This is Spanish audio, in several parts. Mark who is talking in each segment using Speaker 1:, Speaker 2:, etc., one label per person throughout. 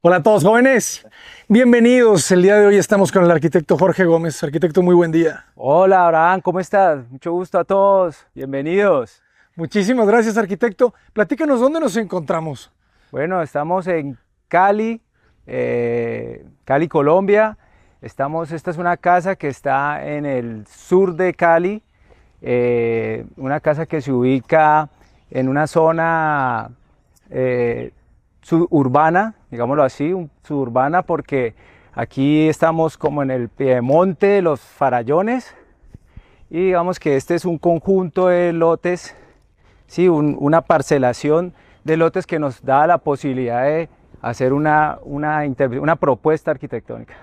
Speaker 1: Hola a todos jóvenes, bienvenidos. El día de hoy estamos con el arquitecto Jorge Gómez. Arquitecto, muy buen día.
Speaker 2: Hola Abraham, ¿cómo estás? Mucho gusto a todos, bienvenidos.
Speaker 1: Muchísimas gracias, arquitecto. Platícanos dónde nos encontramos.
Speaker 2: Bueno, estamos en Cali, Cali, Colombia. Esta es una casa que está en el sur de Cali, una casa que se ubica en una zona suburbana, digámoslo así, suburbana, porque aquí estamos como en el piedemonte de los Farallones y digamos que este es un conjunto de lotes, sí, una parcelación de lotes que nos da la posibilidad de hacer una propuesta arquitectónica.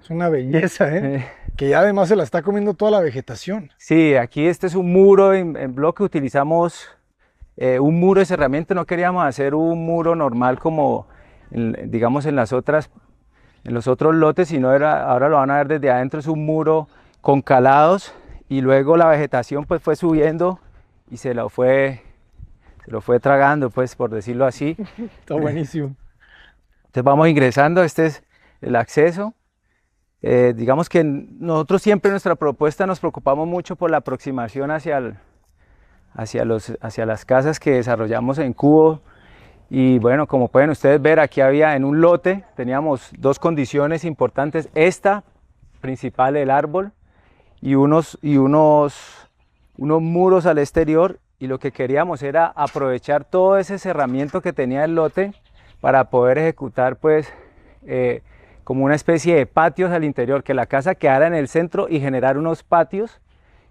Speaker 1: Es una belleza, que ya además se la está comiendo toda la vegetación.
Speaker 2: Sí, aquí este es un muro en bloque, utilizamos un muro de cerramiento, no queríamos hacer un muro normal como digamos en los otros lotes, sino ahora lo van a ver desde adentro, es un muro con calados y luego la vegetación pues fue subiendo y se lo fue tragando, pues, por decirlo así.
Speaker 1: Está buenísimo.
Speaker 2: Entonces vamos ingresando, este es el acceso. Digamos que nosotros siempre en nuestra propuesta nos preocupamos mucho por la aproximación hacia las casas que desarrollamos en Cubo. Y bueno, como pueden ustedes ver, aquí había en un lote, teníamos dos condiciones importantes, esta principal, el árbol, y unos muros al exterior, y lo que queríamos era aprovechar todo ese cerramiento que tenía el lote para poder ejecutar pues como una especie de patios al interior, que la casa quedara en el centro y generar unos patios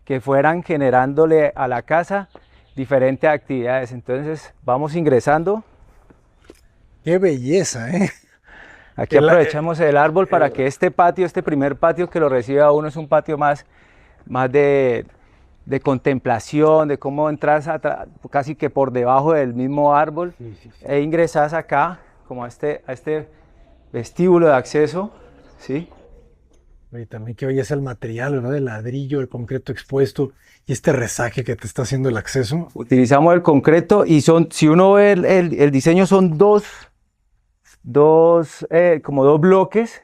Speaker 2: que fueran generándole a la casa diferentes actividades. Entonces vamos ingresando.
Speaker 1: ¡Qué belleza!
Speaker 2: Aquí aprovechamos el árbol para que este patio, este primer patio que lo recibe a uno, es un patio más de contemplación, de cómo entras casi que por debajo del mismo árbol, e ingresas acá como a este vestíbulo de acceso, ¿sí?
Speaker 1: Y también qué belleza el material, ¿verdad? El ladrillo, el concreto expuesto y este resaje que te está haciendo el acceso.
Speaker 2: Utilizamos el concreto y si uno ve el diseño, son como dos bloques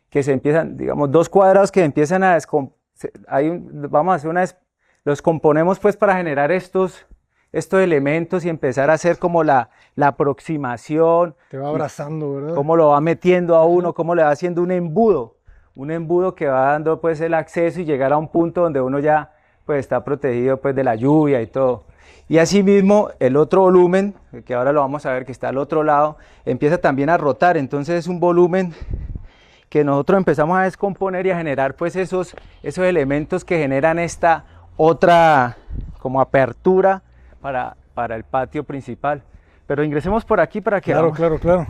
Speaker 2: que se empiezan, digamos, dos cuadrados que empiezan a vamos a hacer los componemos pues para generar estos elementos y empezar a hacer como la aproximación.
Speaker 1: Te va abrazando, ¿verdad?
Speaker 2: Cómo lo va metiendo a uno, cómo le va haciendo un embudo que va dando pues el acceso y llegar a un punto donde uno ya pues está protegido pues de la lluvia y todo. Y asimismo el otro volumen, que ahora lo vamos a ver que está al otro lado, empieza también a rotar, entonces es un volumen que nosotros empezamos a descomponer y a generar pues esos elementos que generan esta otra como apertura para el patio principal. Pero ingresemos por aquí para que...
Speaker 1: Claro.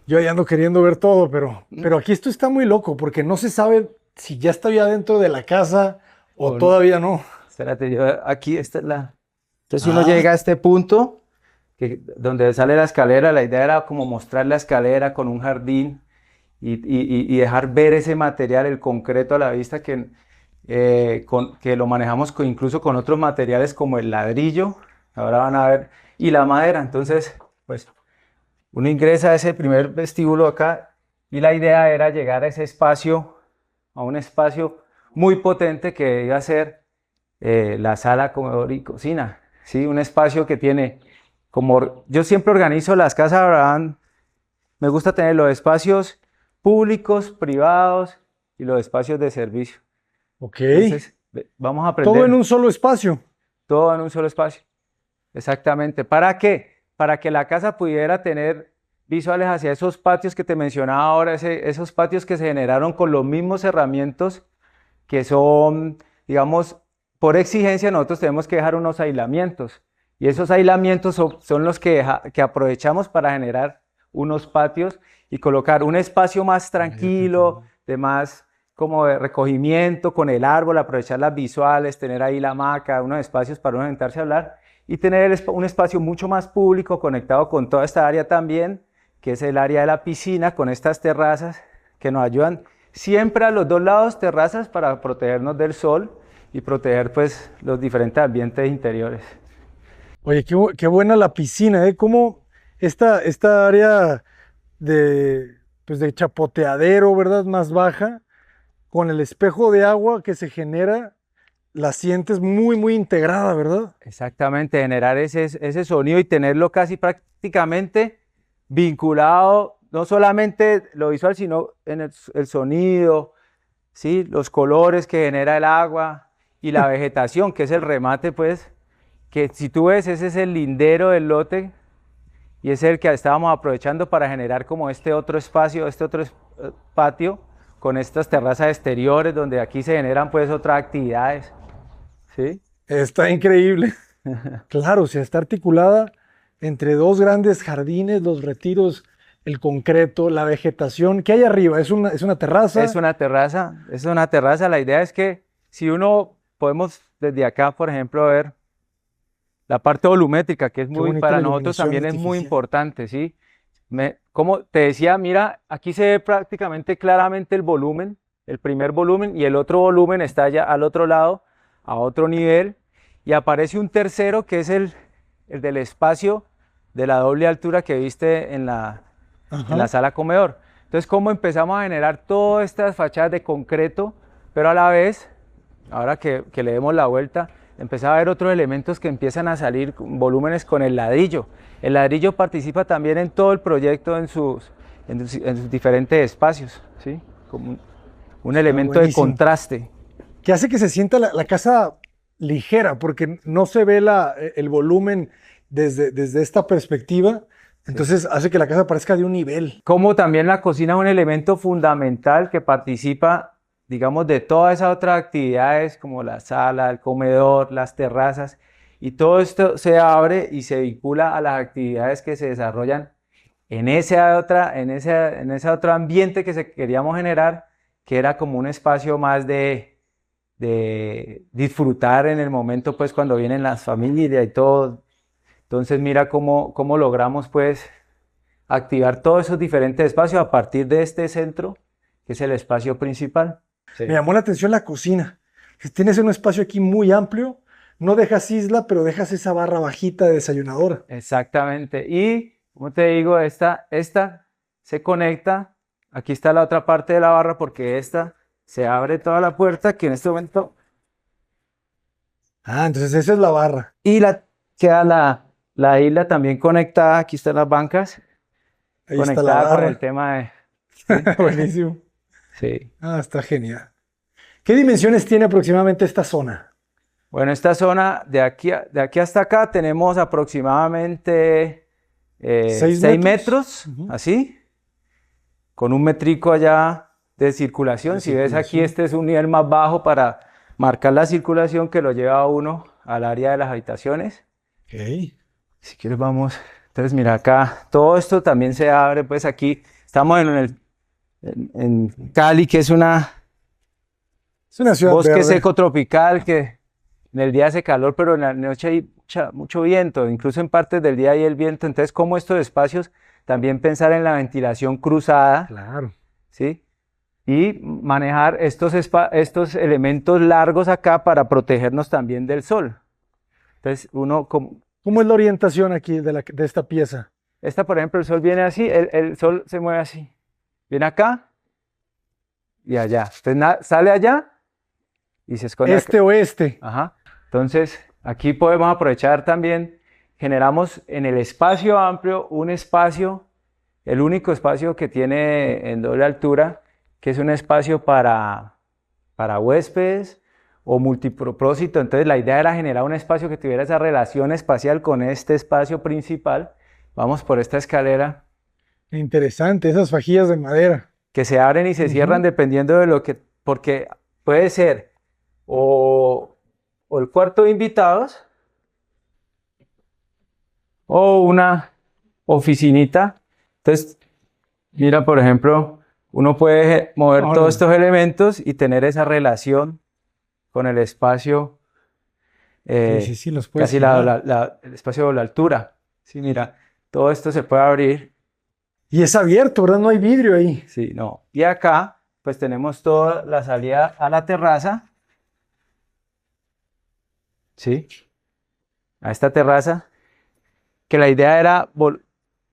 Speaker 1: Yo ya ando queriendo ver todo, pero aquí esto está muy loco porque no se sabe si ya está ya dentro de la casa o todavía no.
Speaker 2: Espérate, aquí esta es Entonces uno llega a este punto donde sale la escalera. La idea era como mostrar la escalera con un jardín y dejar ver ese material, el concreto a la vista, que lo manejamos incluso con otros materiales como el ladrillo, ahora van a ver, y la madera. Entonces, pues uno ingresa a ese primer vestíbulo acá y la idea era llegar a ese espacio, a un espacio muy potente que iba a ser la sala, comedor y cocina, ¿sí? Un espacio que tiene, como yo siempre organizo las casas, Abraham, me gusta tener los espacios públicos, privados y los espacios de servicio.
Speaker 1: Ok.
Speaker 2: Entonces, vamos a aprender.
Speaker 1: Todo en un solo espacio.
Speaker 2: Todo en un solo espacio. Exactamente. ¿Para qué? Para que la casa pudiera tener visuales hacia esos patios que te mencionaba ahora, esos patios que se generaron con los mismos cerramientos que son, digamos, por exigencia nosotros tenemos que dejar unos aislamientos y esos aislamientos son los que aprovechamos para generar unos patios y colocar un espacio más tranquilo, de más como de recogimiento con el árbol, aprovechar las visuales, tener ahí la hamaca, unos espacios para uno sentarse a hablar y tener un espacio mucho más público conectado con toda esta área también, que es el área de la piscina, con estas terrazas que nos ayudan siempre a los dos lados terrazas para protegernos del sol y proteger pues los diferentes ambientes interiores.
Speaker 1: Oye, qué buena la piscina, ¿eh? Cómo esta área pues de chapoteadero, ¿verdad? Más baja, con el espejo de agua que se genera, la sientes muy, muy integrada, ¿verdad?
Speaker 2: Exactamente, generar ese sonido y tenerlo casi prácticamente vinculado, no solamente lo visual, sino en el sonido, ¿sí? Los colores que genera el agua y la vegetación, que es el remate, pues, que si tú ves, ese es el lindero del lote y es el que estábamos aprovechando para generar como este otro espacio, patio con estas terrazas exteriores donde aquí se generan pues otras actividades, ¿sí?
Speaker 1: Está increíble. Claro, o sea, está articulada entre dos grandes jardines, los retiros, el concreto, la vegetación. ¿Qué hay arriba? ¿Es una terraza?
Speaker 2: Es una terraza. La idea es que si uno podemos desde acá, por ejemplo, ver la parte volumétrica, que es para nosotros también es muy importante, ¿sí? Como te decía, mira, aquí se ve prácticamente claramente el volumen, el primer volumen, y el otro volumen está allá al otro lado, a otro nivel, y aparece un tercero que es el del espacio de la doble altura que viste en la sala comedor. Entonces, ¿cómo empezamos a generar todas estas fachadas de concreto, pero a la vez, ahora que le demos la vuelta, empezaba a ver otros elementos que empiezan a salir, volúmenes con el ladrillo. El ladrillo participa también en todo el proyecto en sus diferentes espacios, ¿sí? Como un elemento de contraste.
Speaker 1: Que hace que se sienta la casa ligera, porque no se ve el volumen desde esta perspectiva, entonces hace que la casa parezca de un nivel.
Speaker 2: Como también la cocina es un elemento fundamental que participa, digamos, de todas esas otras actividades como la sala, el comedor, las terrazas, y todo esto se abre y se vincula a las actividades que se desarrollan en ese otro ambiente que queríamos generar, que era como un espacio más de disfrutar en el momento, pues, cuando vienen las familias y todo. Entonces, mira cómo logramos, pues, activar todos esos diferentes espacios a partir de este centro, que es el espacio principal.
Speaker 1: Sí. Me llamó la atención la cocina. Tienes un espacio aquí muy amplio, no dejas isla, pero dejas esa barra bajita de desayunadora.
Speaker 2: Exactamente. Y, como te digo, esta se conecta. Aquí está la otra parte de la barra porque se abre toda la puerta que en este momento...
Speaker 1: Entonces esa es la barra.
Speaker 2: Y queda la isla también conectada. Aquí están las bancas.
Speaker 1: Ahí conectada está la barra.
Speaker 2: Con el tema de...
Speaker 1: ¿Sí? Buenísimo.
Speaker 2: Sí.
Speaker 1: Está genial. ¿Qué dimensiones tiene aproximadamente esta zona?
Speaker 2: Bueno, esta zona de aquí hasta acá tenemos aproximadamente 6 metros, así, con un metrico allá de circulación. Si ves aquí, este es un nivel más bajo para marcar la circulación que lo lleva a uno al área de las habitaciones.
Speaker 1: Okay.
Speaker 2: Si quieres vamos, entonces mira acá, todo esto también se abre, pues aquí estamos en Cali, que es una
Speaker 1: ciudad
Speaker 2: bosque
Speaker 1: verde,
Speaker 2: seco tropical, que en el día hace calor, pero en la noche hay mucho viento, incluso en partes del día hay el viento. Entonces, como estos espacios, también pensar en la ventilación cruzada,
Speaker 1: claro,
Speaker 2: ¿sí? Y manejar estos elementos largos acá para protegernos también del sol. Entonces,
Speaker 1: ¿Cómo es la orientación aquí de esta pieza?
Speaker 2: Esta, por ejemplo, el sol viene así, el sol se mueve así. Viene acá y allá. Entonces, sale allá y se esconde
Speaker 1: este
Speaker 2: acá.
Speaker 1: Oeste.
Speaker 2: Ajá. Entonces, aquí podemos aprovechar también, generamos en el espacio amplio un espacio, el único espacio que tiene en doble altura, que es un espacio para huéspedes o multipropósito. Entonces, la idea era generar un espacio que tuviera esa relación espacial con este espacio principal. Vamos por esta escalera.
Speaker 1: Interesante, esas fajillas de madera.
Speaker 2: Que se abren y se cierran dependiendo de porque puede ser o el cuarto de invitados o una oficinita. Entonces, mira, por ejemplo, uno puede mover todos estos elementos y tener esa relación con el espacio,
Speaker 1: sí, los puedes
Speaker 2: casi el espacio de la altura. Sí, mira, todo esto se puede abrir.
Speaker 1: Y es abierto, ¿verdad? No hay vidrio ahí.
Speaker 2: Sí, no. Y acá pues tenemos toda la salida a la terraza, ¿sí? A esta terraza, que la idea era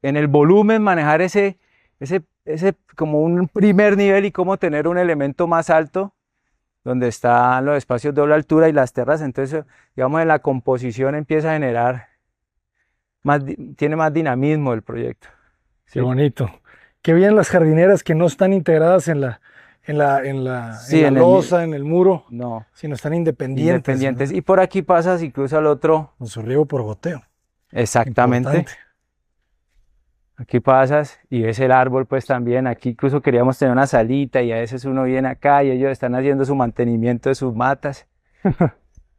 Speaker 2: en el volumen manejar ese como un primer nivel y cómo tener un elemento más alto donde están los espacios de doble altura y las terrazas. Entonces, digamos, en la composición empieza a generar tiene más dinamismo el proyecto.
Speaker 1: Qué
Speaker 2: ¿Sí?
Speaker 1: bonito. Qué bien las jardineras que no están integradas
Speaker 2: Sí,
Speaker 1: en la losa, en el muro,
Speaker 2: no,
Speaker 1: sino están independientes.
Speaker 2: independientes. Y por aquí pasas incluso al otro.
Speaker 1: Con su riego por goteo.
Speaker 2: Exactamente.
Speaker 1: Importante.
Speaker 2: Aquí pasas y ves el árbol, pues también. Aquí incluso queríamos tener una salita y a veces uno viene acá y ellos están haciendo su mantenimiento de sus matas.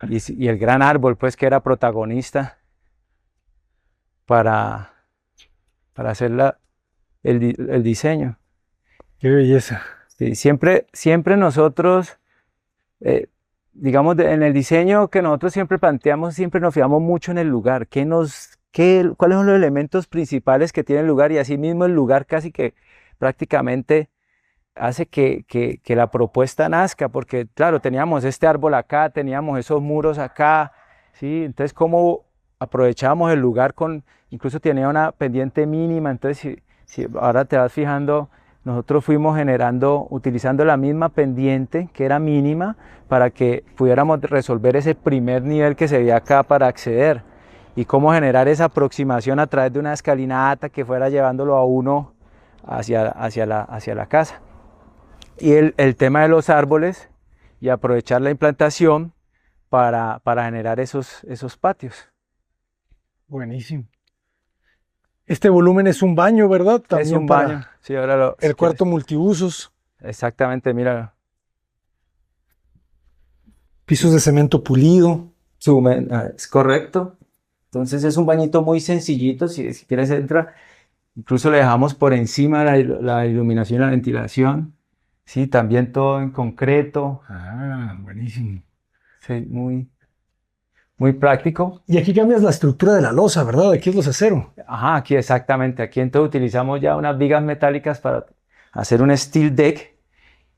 Speaker 2: Y el gran árbol, pues, que era protagonista para hacer el diseño.
Speaker 1: Qué belleza.
Speaker 2: Sí, siempre nosotros, digamos, en el diseño que nosotros siempre planteamos, siempre nos fijamos mucho en el lugar, cuáles son los elementos principales que tiene el lugar y asimismo el lugar casi que prácticamente hace que la propuesta nazca, porque claro, teníamos este árbol acá, teníamos esos muros acá, ¿sí? Entonces, ¿cómo aprovechábamos el lugar incluso tenía una pendiente mínima? Entonces, si ahora te vas fijando, nosotros fuimos utilizando la misma pendiente que era mínima para que pudiéramos resolver ese primer nivel que se veía acá para acceder y cómo generar esa aproximación a través de una escalinata que fuera llevándolo a uno hacia la casa. Y el tema de los árboles y aprovechar la implantación para generar esos patios.
Speaker 1: Buenísimo. Este volumen es un baño, ¿verdad? También
Speaker 2: Es un
Speaker 1: para
Speaker 2: baño. Sí, ahora
Speaker 1: el cuarto multiusos.
Speaker 2: Exactamente, mira.
Speaker 1: Pisos de cemento pulido.
Speaker 2: Es correcto. Entonces es un bañito muy sencillito. Si quieres entra. Incluso le dejamos por encima la iluminación y la ventilación. Sí, también todo en concreto.
Speaker 1: Ah, buenísimo.
Speaker 2: Sí, muy práctico.
Speaker 1: Y aquí cambias la estructura de la losa, ¿verdad? Aquí es los acero.
Speaker 2: Ajá, aquí exactamente. Aquí entonces utilizamos ya unas vigas metálicas para hacer un steel deck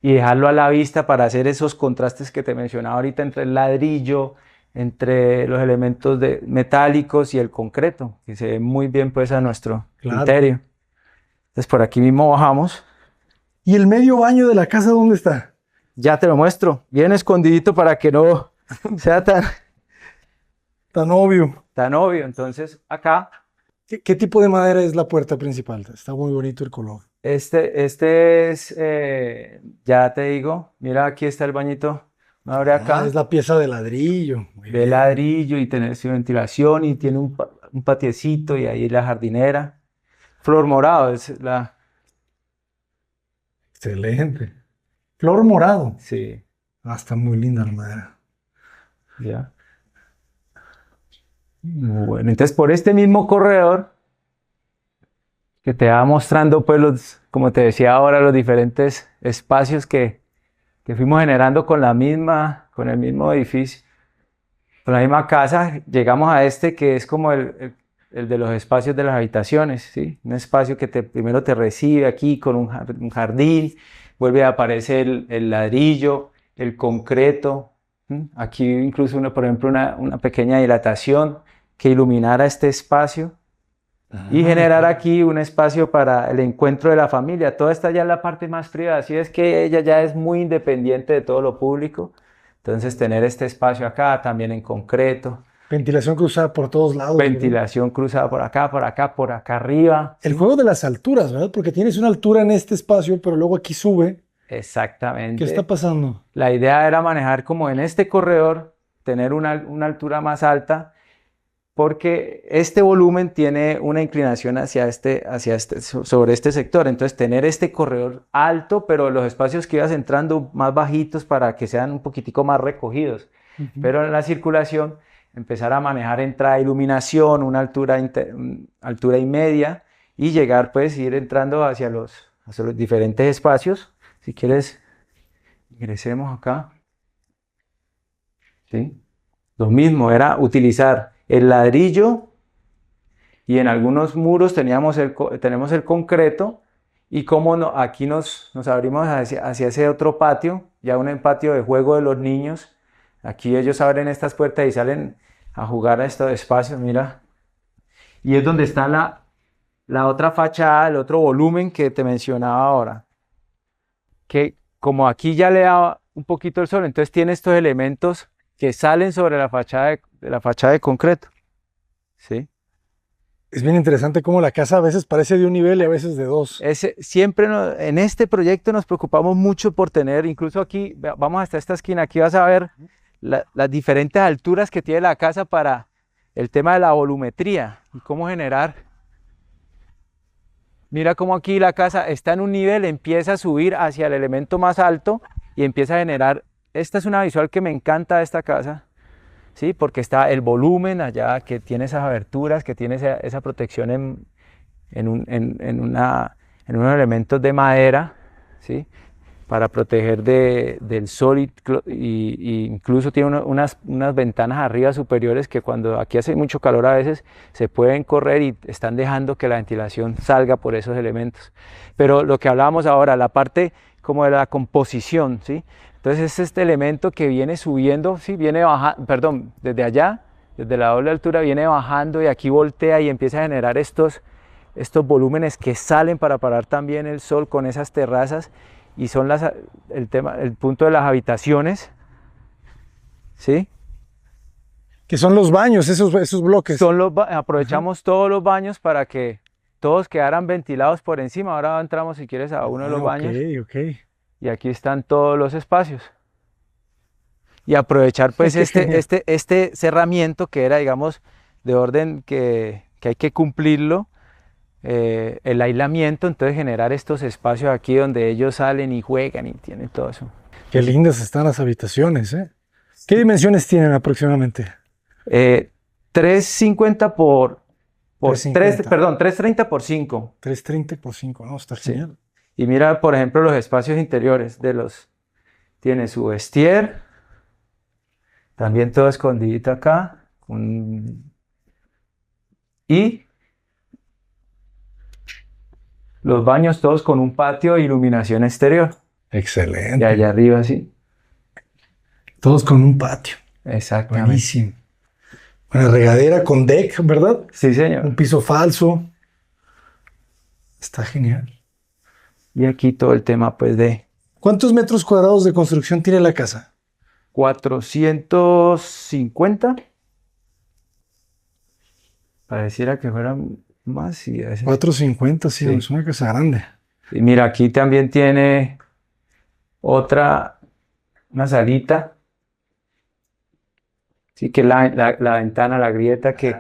Speaker 2: y dejarlo a la vista para hacer esos contrastes que te mencionaba ahorita entre el ladrillo, entre los elementos metálicos y el concreto, que se ve muy bien pues a nuestro criterio. Entonces por aquí mismo bajamos.
Speaker 1: ¿Y el medio baño de la casa dónde está?
Speaker 2: Ya te lo muestro, bien escondidito para que no sea
Speaker 1: tan obvio.
Speaker 2: Tan obvio. Entonces acá.
Speaker 1: ¿Qué tipo de madera es la puerta principal? Está muy bonito el color.
Speaker 2: Este es, ya te digo, mira, aquí está el bañito. Abre acá.
Speaker 1: Es la pieza de ladrillo.
Speaker 2: De ladrillo y tiene su ventilación y tiene un patiecito y ahí la jardinera. Flor morado es la...
Speaker 1: Excelente. Flor morado.
Speaker 2: Sí.
Speaker 1: Ah, está muy linda la madera.
Speaker 2: Ya. Bueno, entonces por este mismo corredor que te va mostrando, pues, como te decía ahora, los diferentes espacios que fuimos generando con el mismo edificio, con la misma casa, llegamos a este que es como el de los espacios de las habitaciones, ¿sí? Un espacio que primero te recibe aquí con un jardín, vuelve a aparecer el ladrillo, el concreto, ¿sí? Aquí incluso, por ejemplo, una pequeña dilatación que iluminara este espacio. Y generar aquí un espacio para el encuentro de la familia. Toda esta ya es la parte más privada, así es que ella ya es muy independiente de todo lo público. Entonces tener este espacio acá también en concreto.
Speaker 1: Ventilación cruzada por todos lados.
Speaker 2: Ventilación cruzada por acá arriba.
Speaker 1: El juego de las alturas, ¿verdad? Porque tienes una altura en este espacio, pero luego aquí sube.
Speaker 2: Exactamente.
Speaker 1: ¿Qué está pasando?
Speaker 2: La idea era manejar como en este corredor, tener una altura más alta, porque este volumen tiene una inclinación sobre este sector. Entonces tener este corredor alto, pero los espacios que ibas entrando más bajitos para que sean un poquitico más recogidos. Pero en la circulación empezar a manejar entrada de iluminación, una altura y media, y llegar pues ir entrando hacia los diferentes espacios. Si quieres, ingresemos acá. ¿Sí? Lo mismo era utilizar el ladrillo y en algunos muros tenemos el concreto Y como aquí nos abrimos hacia ese otro patio, ya un patio de juego de los niños. Aquí ellos abren estas puertas y salen a jugar a estos espacios, mira. Y es donde está la otra fachada, el otro volumen que te mencionaba ahora. Que como aquí ya le da un poquito el sol, entonces tiene estos elementos que salen sobre la fachada de la fachada de concreto. ¿Sí?
Speaker 1: Es bien interesante cómo la casa a veces parece de un nivel y a veces de dos.
Speaker 2: Siempre en este proyecto nos preocupamos mucho por tener, incluso aquí, vamos hasta esta esquina, aquí vas a ver las diferentes alturas que tiene la casa para el tema de la volumetría y cómo generar. Mira cómo aquí la casa está en un nivel, empieza a subir hacia el elemento más alto y empieza a generar. Esta es una visual que me encanta de esta casa. ¿Sí? Porque está el volumen allá, que tiene esas aberturas, que tiene esa protección en unos elementos de madera, ¿sí? Para proteger del sol y incluso tiene unas ventanas arriba superiores que cuando aquí hace mucho calor a veces se pueden correr y están dejando que la ventilación salga por esos elementos. Pero lo que hablábamos ahora, la parte como de la composición, ¿sí? Entonces es este elemento que viene subiendo, ¿sí? Viene bajando, perdón, desde allá, desde la doble altura viene bajando y aquí voltea y empieza a generar estos volúmenes que salen para parar también el sol con esas terrazas y son el punto de las habitaciones, ¿sí?
Speaker 1: Que son los baños, esos bloques.
Speaker 2: Aprovechamos todos los baños para que todos quedaran ventilados por encima. Ahora entramos si quieres a uno de los baños.
Speaker 1: Ok.
Speaker 2: Y aquí están todos los espacios. Y aprovechar pues este cerramiento que era, digamos, de orden que hay que cumplirlo, el aislamiento, entonces generar estos espacios aquí donde ellos salen y juegan y tienen todo eso.
Speaker 1: Qué lindas están las habitaciones, ¿eh? ¿Qué dimensiones tienen aproximadamente?
Speaker 2: 350 por
Speaker 1: 350.
Speaker 2: perdón, 330 por 5.
Speaker 1: 330 por 5, no, está genial.
Speaker 2: Sí. Y mira, por ejemplo, los espacios interiores tiene su vestier, también todo escondidito acá, y los baños todos con un patio e iluminación exterior.
Speaker 1: Excelente.
Speaker 2: Y allá arriba, sí.
Speaker 1: Todos con un patio.
Speaker 2: Exactamente.
Speaker 1: Buenísimo. Una regadera con deck, ¿verdad?
Speaker 2: Sí, señor.
Speaker 1: Un piso falso. Está genial.
Speaker 2: Y aquí todo el tema, pues, de...
Speaker 1: ¿Cuántos metros cuadrados de construcción tiene la casa?
Speaker 2: 450. Pareciera que fuera más. Sí,
Speaker 1: 450, sí, es una casa grande.
Speaker 2: Y mira, aquí también tiene una salita. Sí, que la ventana, la grieta, que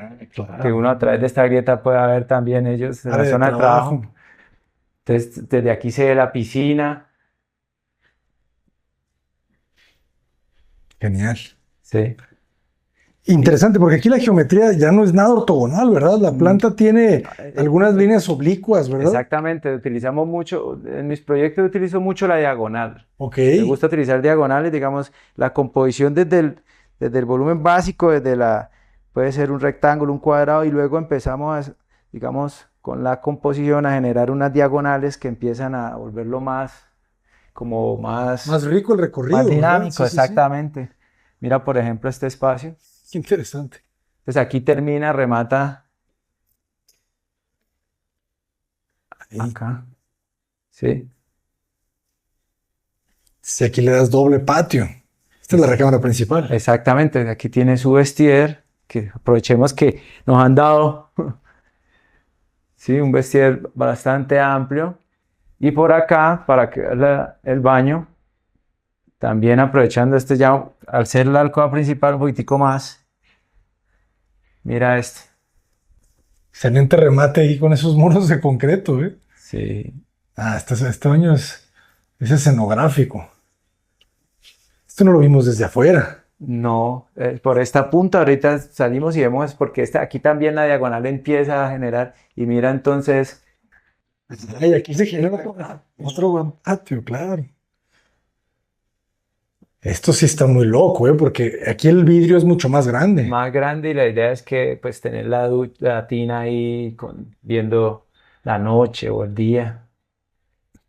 Speaker 2: uno a través de esta grieta puede ver también ellos en la zona de trabajo. Entonces, desde aquí se ve la piscina.
Speaker 1: Genial.
Speaker 2: Sí.
Speaker 1: Interesante, porque aquí la geometría ya no es nada ortogonal, ¿verdad? La planta tiene algunas líneas oblicuas, ¿verdad?
Speaker 2: Exactamente, utilizamos mucho, en mis proyectos utilizo mucho la diagonal.
Speaker 1: Ok.
Speaker 2: Me gusta utilizar diagonales, digamos, la composición desde el volumen básico, puede ser un rectángulo, un cuadrado, y luego empezamos, digamos, con la composición a generar unas diagonales que empiezan a volverlo más
Speaker 1: rico el recorrido.
Speaker 2: Más dinámico,
Speaker 1: sí,
Speaker 2: exactamente. Sí. Mira, por ejemplo, este espacio.
Speaker 1: Qué interesante.
Speaker 2: Entonces aquí remata.
Speaker 1: Ahí.
Speaker 2: Acá. Sí.
Speaker 1: Si aquí le das doble patio. Esta es la recámara principal.
Speaker 2: Exactamente. Aquí tiene su vestier, que aprovechemos que nos han dado sí, un vestier bastante amplio. Y por acá, para que el baño, también aprovechando ya, al ser la alcoba principal un poquitico más. Mira este.
Speaker 1: Excelente remate ahí con esos muros de concreto, ¿eh?
Speaker 2: Sí.
Speaker 1: Este baño es escenográfico. Esto no lo vimos desde afuera.
Speaker 2: No, por esta punta ahorita salimos y vemos porque aquí también la diagonal empieza a generar y mira entonces.
Speaker 1: Ay, aquí se genera otro patio, claro. Esto sí está muy loco, porque aquí el vidrio es mucho más grande.
Speaker 2: Más grande y la idea es que pues tener la tina ahí viendo la noche o el día.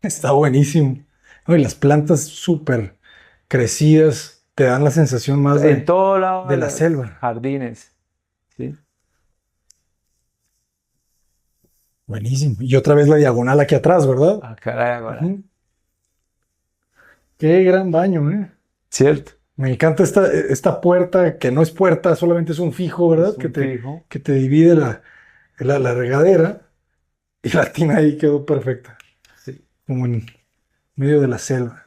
Speaker 1: Está buenísimo. No, y las plantas súper crecidas te dan la sensación más
Speaker 2: En todo lado
Speaker 1: de la
Speaker 2: los
Speaker 1: selva.
Speaker 2: jardines, ¿sí?
Speaker 1: Buenísimo. Y otra vez la diagonal aquí atrás, ¿verdad?
Speaker 2: Acá la diagonal.
Speaker 1: Ujú. Qué gran baño, ¿eh?
Speaker 2: ¿Cierto?
Speaker 1: Me encanta esta puerta, que no es puerta, solamente es un fijo, ¿verdad?
Speaker 2: Es un fijo.
Speaker 1: Que te divide la regadera y la tina ahí quedó perfecta,
Speaker 2: Sí.
Speaker 1: como en medio de la selva.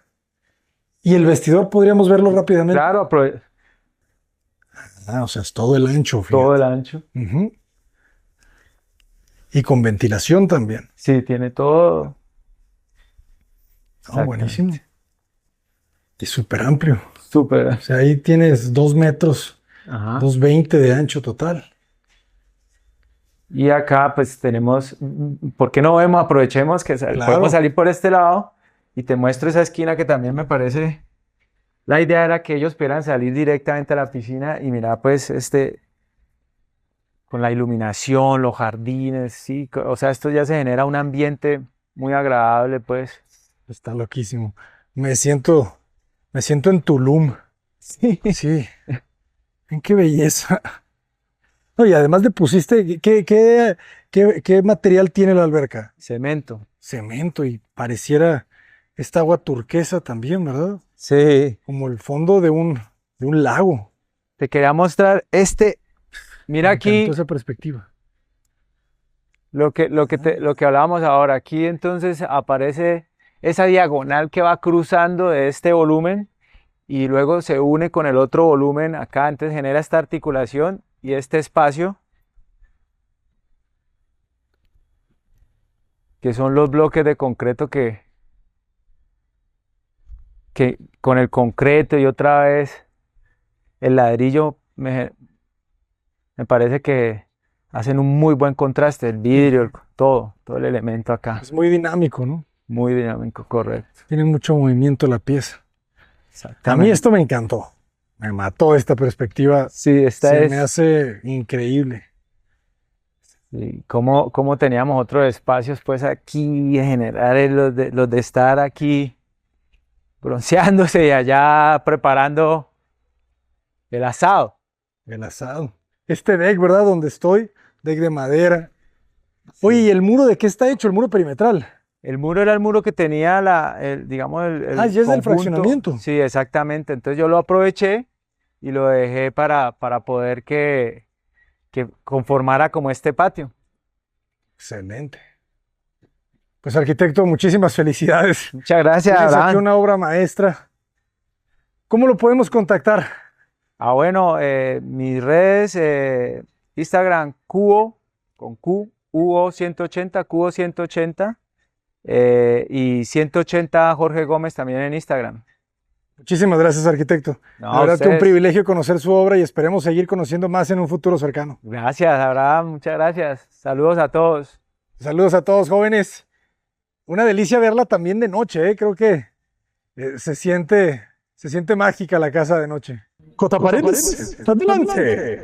Speaker 1: Y el vestidor podríamos verlo rápidamente.
Speaker 2: Claro,
Speaker 1: Ah, o sea, es todo el ancho,
Speaker 2: todo el
Speaker 1: fíjate.
Speaker 2: ancho.
Speaker 1: Ujú. Y con ventilación también.
Speaker 2: Sí, tiene todo.
Speaker 1: Ah, buenísimo. Y súper amplio.
Speaker 2: Súper.
Speaker 1: O sea, ahí tienes 2 metros,
Speaker 2: Ajá.
Speaker 1: 2,20 de ancho total.
Speaker 2: Y acá pues tenemos, ¿por qué no vemos? Aprovechemos que
Speaker 1: Claro.
Speaker 2: podemos salir por este lado y te muestro esa esquina que también me parece. La idea era que ellos pudieran salir directamente a la piscina y mira pues con la iluminación, los jardines, sí, o sea, esto ya se genera un ambiente muy agradable pues.
Speaker 1: Está loquísimo. Me siento, me siento en Tulum.
Speaker 2: Sí.
Speaker 1: Sí, en qué belleza. No, y además le pusiste, ¿qué material tiene la alberca?
Speaker 2: Cemento.
Speaker 1: Cemento y pareciera esta agua turquesa también, ¿verdad?
Speaker 2: Sí.
Speaker 1: Como el fondo de un lago.
Speaker 2: Te quería mostrar mira
Speaker 1: Me encantó
Speaker 2: aquí
Speaker 1: esa perspectiva.
Speaker 2: lo que hablábamos ahora. Aquí entonces aparece esa diagonal que va cruzando de este volumen y luego se une con el otro volumen acá, entonces genera esta articulación y este espacio, que son los bloques de concreto que con el concreto y otra vez el ladrillo me parece que hacen un muy buen contraste, el vidrio, todo el elemento acá,
Speaker 1: Es muy dinámico, ¿no?
Speaker 2: muy dinámico, correcto.
Speaker 1: Tiene mucho movimiento la pieza. A mí
Speaker 2: Exactamente.
Speaker 1: esto me encantó. Me mató esta perspectiva.
Speaker 2: Sí, esta
Speaker 1: Se
Speaker 2: es.
Speaker 1: me hace increíble.
Speaker 2: Y cómo teníamos otros espacios, pues aquí, en general, los de estar aquí bronceándose y allá preparando el asado.
Speaker 1: El asado. Este deck, ¿verdad? Donde estoy, deck de madera. Oye, ¿y el muro de qué está hecho? El muro perimetral.
Speaker 2: El muro era el muro que tenía digamos,
Speaker 1: Ah,
Speaker 2: el
Speaker 1: ya es del
Speaker 2: conjunto.
Speaker 1: fraccionamiento.
Speaker 2: Sí, exactamente. Entonces yo lo aproveché y lo dejé para poder que conformara como este patio.
Speaker 1: Excelente. Pues arquitecto, muchísimas felicidades.
Speaker 2: Muchas gracias,
Speaker 1: Tienes aquí
Speaker 2: Abraham.
Speaker 1: una obra maestra. ¿Cómo lo podemos contactar?
Speaker 2: Ah, bueno, mis redes, Instagram, Cubo, con Q, Hugo 180, Cubo 180, y 180 Jorge Gómez también en Instagram.
Speaker 1: Muchísimas gracias, arquitecto.
Speaker 2: No,
Speaker 1: La verdad que un
Speaker 2: ustedes,
Speaker 1: privilegio conocer su obra y esperemos seguir conociendo más en un futuro cercano.
Speaker 2: gracias, Abraham, muchas gracias. Saludos a todos.
Speaker 1: Saludos a todos, jóvenes. Una delicia verla también de noche, ¿eh? Creo que se siente mágica la casa de noche. Cota Paredes, adelante.